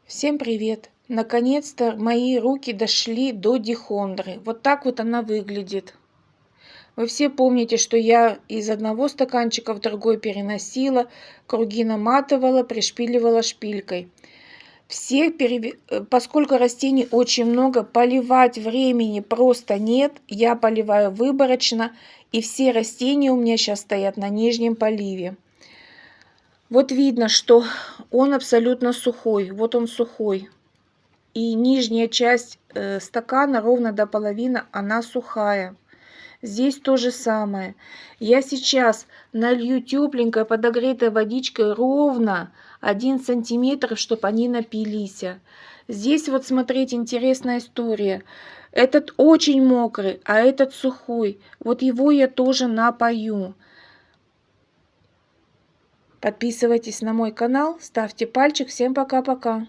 Всем привет! Наконец-то мои руки дошли до дихондры. Вот так вот она выглядит. Вы все помните, что я из одного стаканчика в другой переносила, круги наматывала, пришпиливала шпилькой. Поскольку растений очень много, поливать времени просто нет. Я поливаю выборочно, и все растения у меня сейчас стоят на нижнем поливе. Вот видно, что он абсолютно сухой. Вот он сухой. И нижняя часть стакана ровно до половины, она сухая. Здесь то же самое. Я сейчас налью тепленькой подогретой водичкой ровно 1 сантиметр, чтобы они напились. Здесь вот смотреть интересная история. Этот очень мокрый, а этот сухой. Вот его я тоже напою. Подписывайтесь на мой канал, ставьте пальчик. Всем пока-пока.